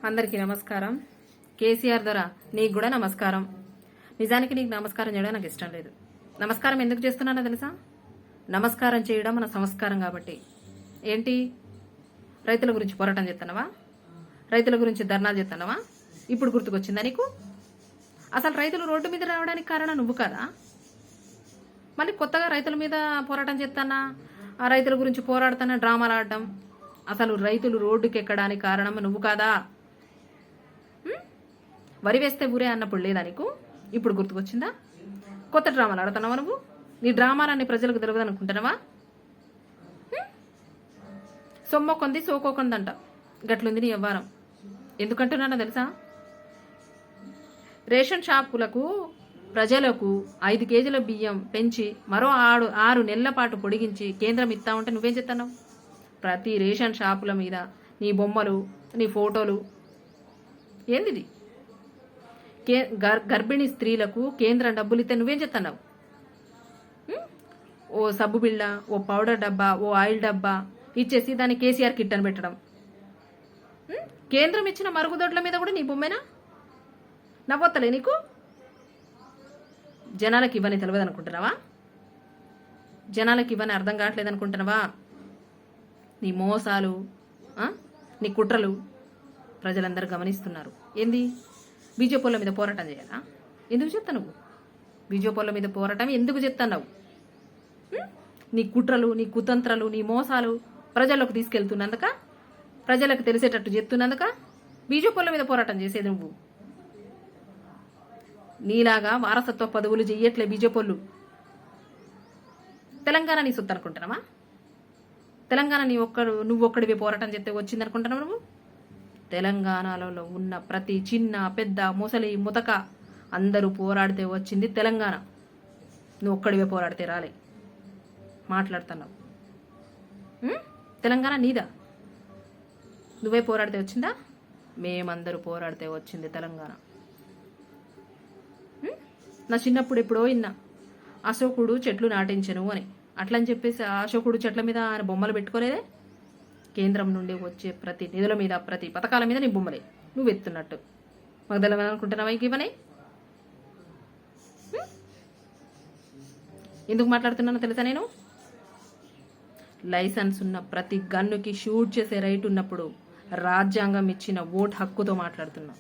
అందరికీ నమస్కారం. కేసీఆర్ ద్వారా నీకు కూడా నమస్కారం. నిజానికి నీకు నమస్కారం చేయడం నాకు ఇష్టం లేదు. నమస్కారం ఎందుకు చేస్తున్నానో తెలుసా? నమస్కారం చేయడం మన సంస్కారం కాబట్టి. ఏంటి, రైతుల గురించి పోరాటం చేస్తున్నావా? రైతుల గురించి ధర్నాలు చేస్తున్నావా? ఇప్పుడు గుర్తుకొచ్చిందా నీకు? అసలు రైతులు రోడ్డు మీద రావడానికి కారణం నువ్వు కదా. మళ్ళీ కొత్తగా రైతుల మీద పోరాటం చేస్తానా, ఆ రైతుల గురించి పోరాడుతానా డ్రామాలు ఆడడం. అసలు రైతులు రోడ్డుకి ఎక్కడానికి కారణం నువ్వు కాదా? వరి వేస్తే ఊరే అన్నప్పుడు లేదా నీకు? ఇప్పుడు గుర్తుకొచ్చిందా? కొత్త డ్రామాలు ఆడుతున్నావా నువ్వు? నీ డ్రామాలన్నీ ప్రజలకు తెలియదు అనుకుంటున్నావా? సొమ్మొక్కంది సోకోకందంట, గట్లుంది నీ వ్యవహారం. ఎందుకంటున్నానో తెలుసా? రేషన్ షాపులకు ప్రజలకు 5 కేజీల బియ్యం పెంచి మరో 6 నెలల పాటు పొడిగించి కేంద్రం ఇస్తా ఉంటే నువ్వేం చెప్తున్నావు? ప్రతి రేషన్ షాపుల మీద నీ బొమ్మలు, నీ ఫోటోలు. ఏంది? గర్భిణీ స్త్రీలకు కేంద్రం డబ్బులు ఇస్తే నువ్వేం చెప్తున్నావు? ఓ సబ్బు బిళ్ళ, ఓ పౌడర్ డబ్బా, ఓ ఆయిల్ డబ్బా ఇచ్చేసి దాన్ని కేసీఆర్ కిట్ అని పెట్టడం. కేంద్రం ఇచ్చిన మరుగుదొడ్ల మీద కూడా నీ బొమ్మేనా? నవ్వొత్తలే నీకు? జనాలకు ఇవన్నీ తెలియదు అనుకుంటున్నావా? జనాలకు ఇవన్నీ అర్థం కావట్లేదు అనుకుంటున్నావా? నీ మోసాలు, నీ కుట్రలు ప్రజలందరూ గమనిస్తున్నారు. ఏంది, బీజేపీల మీద పోరాటం చేయాలా? ఎందుకు చెప్తా నువ్వు? బీజేపీల మీద పోరాటం ఎందుకు చెప్తున్నావు? నీ కుట్రలు, నీ కుతంత్రాలు, నీ మోసాలు ప్రజల్లోకి తీసుకెళ్తున్నందుక, ప్రజలకు తెలిసేటట్టు చెప్తున్నందుక బీజేపీల మీద పోరాటం చేసేది నువ్వు. నీలాగా వారసత్వ పదవులు చెయ్యట్లే బీజేపీలు. తెలంగాణ నీ సొత్తు అనుకుంటున్నావా? తెలంగాణ నువ్వు ఒక్కడివి పోరాటం చేస్తే వచ్చిందనుకుంటున్నావు నువ్వు? తెలంగాణలో ఉన్న ప్రతి చిన్న పెద్ద ముసలి ముతక అందరూ పోరాడితే వచ్చింది తెలంగాణ. నువ్వు ఒక్కడివే పోరాడితే రాలే. మాట్లాడుతున్నావు. తెలంగాణ నీదా? నువ్వే పోరాడితే వచ్చిందా? మేమందరూ పోరాడితే వచ్చింది తెలంగాణ. నా చిన్నప్పుడు ఎప్పుడో విన్నా, అశోకుడు చెట్లు నాటించను అని. అట్లని చెప్పేసి అశోకుడు చెట్ల మీద ఆయన బొమ్మలు పెట్టుకోలేదే. కేంద్రం నుండి వచ్చే ప్రతి నిధుల మీద, ప్రతి పథకాల మీద నీ బొమ్మలే నువ్వు ఎత్తున్నట్టు. మాకు తెలవని అనుకుంటున్నావా? ఇవన్నీ ఎందుకు మాట్లాడుతున్నానో తెలుసా? నేను లైసెన్స్ ఉన్న ప్రతి గన్నుకి షూట్ చేసే రైట్ ఉన్నప్పుడు రాజ్యాంగం ఇచ్చిన ఓట్ హక్కుతో మాట్లాడుతున్నా.